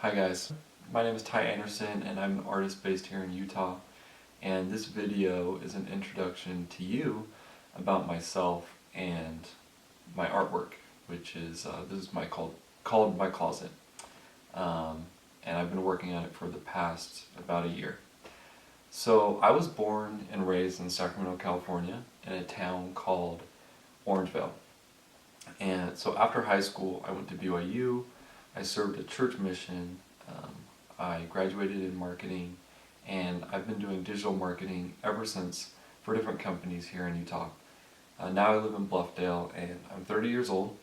Hi guys, my name is Ty Anderson and I'm an artist based here in Utah, and this video is an introduction to you about myself and my artwork, which is, this is called My Closet, and I've been working on it for the past about a year. So I was born and raised in Sacramento, California in a town called Orangevale, and so after high school I went to BYU. I served a church mission, I graduated in marketing, and I've been doing digital marketing ever since for different companies here in Utah. Now I live in Bluffdale and I'm 30 years old,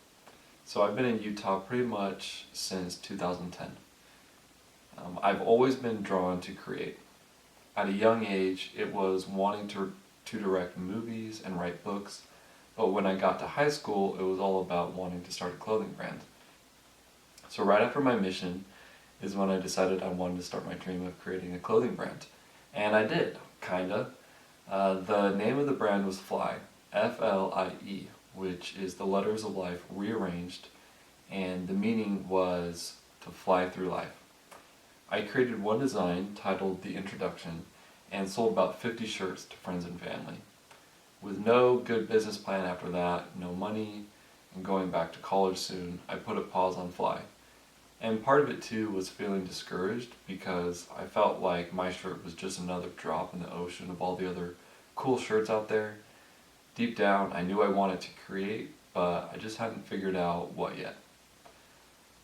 so I've been in Utah pretty much since 2010. I've always been drawn to create. At a young age, it was wanting to direct movies and write books, but when I got to high school, it was all about wanting to start a clothing brand. So right after my mission is when I decided I wanted to start my dream of creating a clothing brand. And I did, kinda. The name of the brand was Fly, F-L-I-E, which is the letters of life rearranged, and the meaning was to fly through life. I created one design titled The Introduction and sold about 50 shirts to friends and family. With no good business plan after that, no money, and going back to college soon, I put a pause on Fly. And part of it too was feeling discouraged because I felt like my shirt was just another drop in the ocean of all the other cool shirts out there. Deep down, I knew I wanted to create, but I just hadn't figured out what yet.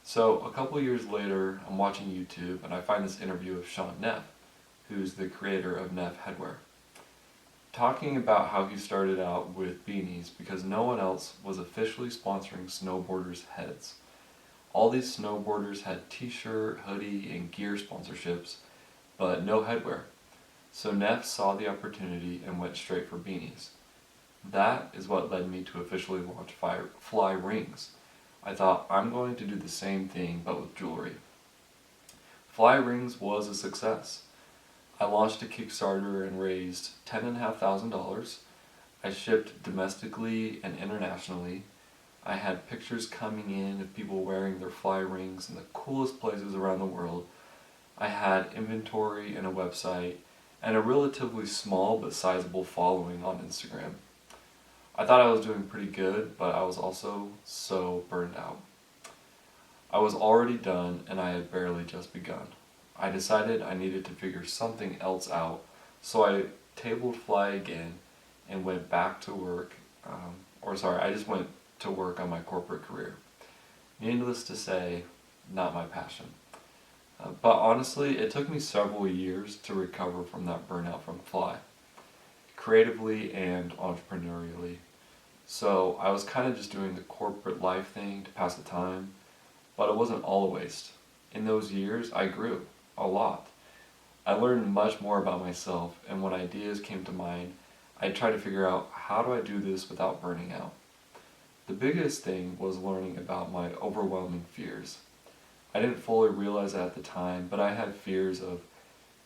So a couple years later, I'm watching YouTube and I find this interview of Sean Neff, who's the creator of Neff Headwear, talking about how he started out with beanies because no one else was officially sponsoring snowboarders' heads. All these snowboarders had t-shirt, hoodie, and gear sponsorships, but no headwear. So Neff saw the opportunity and went straight for beanies. That is what led me to officially launch Fly Rings. I thought, I'm going to do the same thing but with jewelry. Fly Rings was a success. I launched a Kickstarter and raised $10,500. I shipped domestically and internationally. I had pictures coming in of people wearing their Fly Rings in the coolest places around the world. I had inventory and a website, and a relatively small but sizable following on Instagram. I thought I was doing pretty good, but I was also so burned out. I was already done and I had barely just begun. I decided I needed to figure something else out, so I tabled Fly again and went back to work, I just went to work on my corporate career. Needless to say, not my passion. But honestly, it took me several years to recover from that burnout from Fly, creatively and entrepreneurially. So I was kind of just doing the corporate life thing to pass the time, but it wasn't all a waste. In those years, I grew a lot. I learned much more about myself, and when ideas came to mind, I tried to figure out, how do I do this without burning out? The biggest thing was learning about my overwhelming fears. I didn't fully realize it at the time, but I had fears of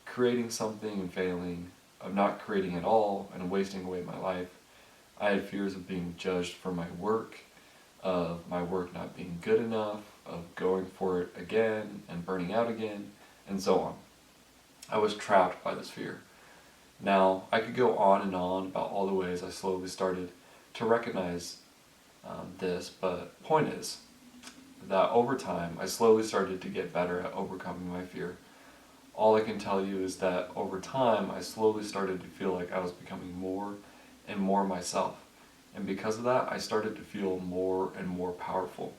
creating something and failing, of not creating at all and wasting away my life. I had fears of being judged for my work, of my work not being good enough, of going for it again and burning out again, and so on. I was trapped by this fear. Now, I could go on and on about all the ways I slowly started to recognize this, but the point is that over time I slowly started to get better at overcoming my fear. All I can tell you is that over time I slowly started to feel like I was becoming more and more myself, and because of that I started to feel more and more powerful.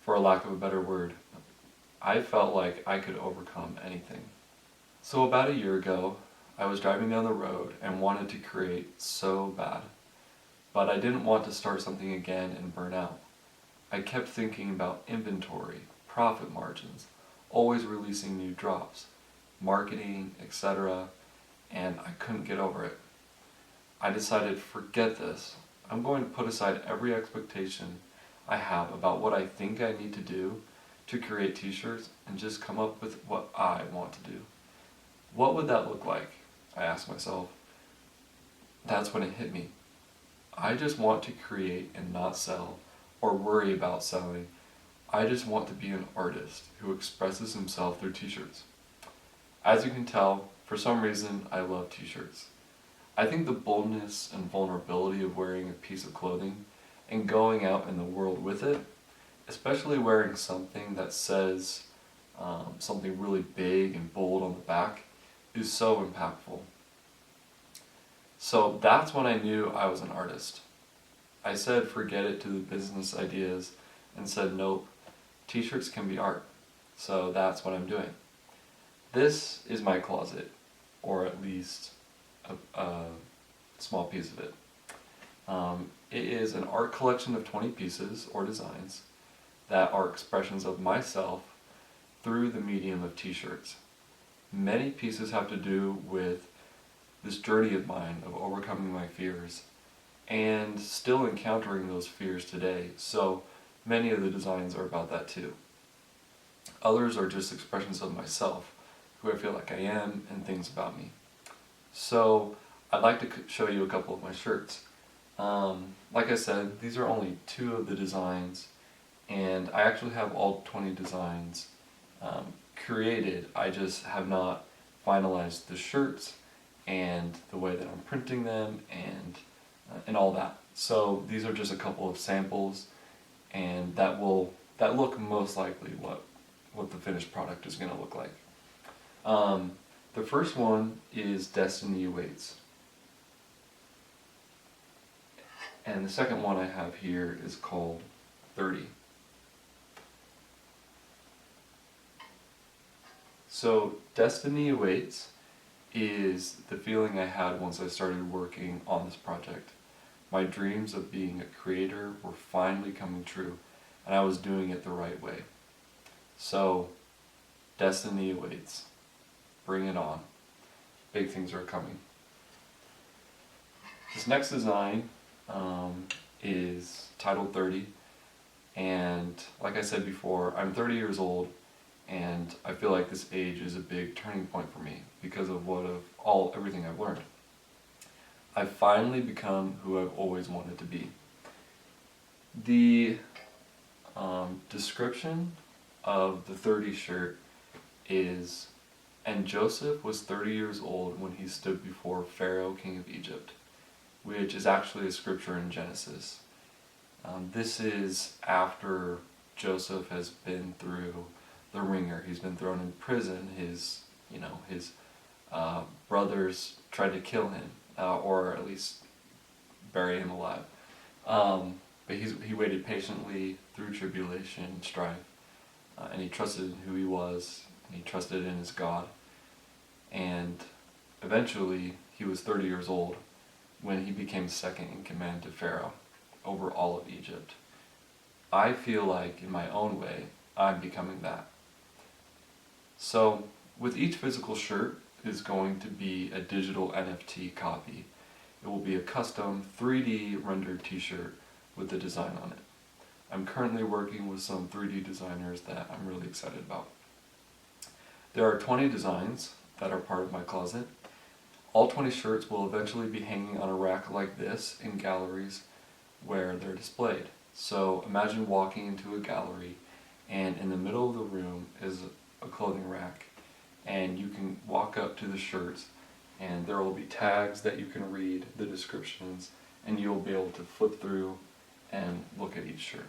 For a lack of a better word, I felt like I could overcome anything. So about a year ago, I was driving down the road and wanted to create so bad. But I didn't want to start something again and burn out. I kept thinking about inventory, profit margins, always releasing new drops, marketing, etc., and I couldn't get over it. I decided, forget this. I'm going to put aside every expectation I have about what I think I need to do to create t-shirts and just come up with what I want to do. What would that look like? I asked myself. That's when it hit me. I just want to create and not sell, or worry about selling, I just want to be an artist who expresses himself through t-shirts. As you can tell, for some reason, I love t-shirts. I think the boldness and vulnerability of wearing a piece of clothing and going out in the world with it, especially wearing something that says something really big and bold on the back, is so impactful. So that's when I knew I was an artist. I said forget it to the business ideas and said nope, t-shirts can be art. So that's what I'm doing. This is my closet, or at least a small piece of it. It is an art collection of 20 pieces or designs that are expressions of myself through the medium of t-shirts. Many pieces have to do with this journey of mine of overcoming my fears and still encountering those fears today, so many of the designs are about that too. Others are just expressions of myself, who I feel like I am, and things about me. So I'd like to show you a couple of my shirts. Like I said, these are only 2 of the designs, and I actually have all 20 designs created. I just have not finalized the shirts and the way that I'm printing them and all that. So these are just a couple of samples, and that look most likely what the finished product is going to look like. The first one is Destiny Awaits. And the second one I have here is called 30. So Destiny Awaits is the feeling I had once I started working on this project. My dreams of being a creator were finally coming true, and I was doing it the right way. So, Destiny Awaits. Bring it on. Big things are coming. This next design is titled 30, and like I said before, I'm 30 years old, and I feel like this age is a big turning point for me because of everything I've learned. I've finally become who I've always wanted to be. The description of the 30 shirt is, and Joseph was 30 years old when he stood before Pharaoh, king of Egypt, which is actually a scripture in Genesis. This is after Joseph has been through the ringer. He's been thrown in prison. His brothers tried to kill him, or at least bury him alive. But he waited patiently through tribulation and strife, and he trusted in who he was, and he trusted in his God. And eventually, he was 30 years old when he became second in command to Pharaoh over all of Egypt. I feel like, in my own way, I'm becoming that. So, with each physical shirt is going to be a digital NFT copy. It will be a custom 3D rendered t-shirt with the design on it. I'm currently working with some 3D designers that I'm really excited about. There are 20 designs that are part of my closet. All 20 shirts will eventually be hanging on a rack like this in galleries where they're displayed. So imagine walking into a gallery, and in the middle of the room is a clothing rack, and you can walk up to the shirts, and there will be tags that you can read the descriptions, and you'll be able to flip through and look at each shirt.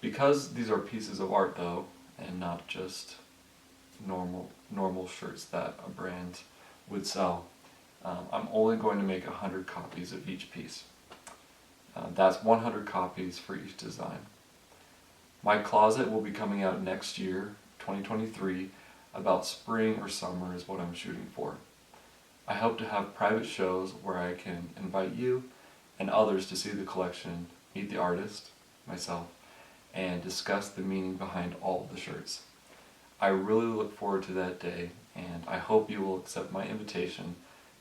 Because these are pieces of art though, and not just normal shirts that a brand would sell, I'm only going to make 100 copies of each piece. That's 100 copies for each design. My closet will be coming out next year, 2023, about spring or summer is what I'm shooting for. I hope to have private shows where I can invite you and others to see the collection, meet the artist, myself, and discuss the meaning behind all of the shirts. I really look forward to that day, and I hope you will accept my invitation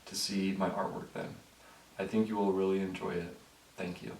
to see my artwork then. I think you will really enjoy it. Thank you.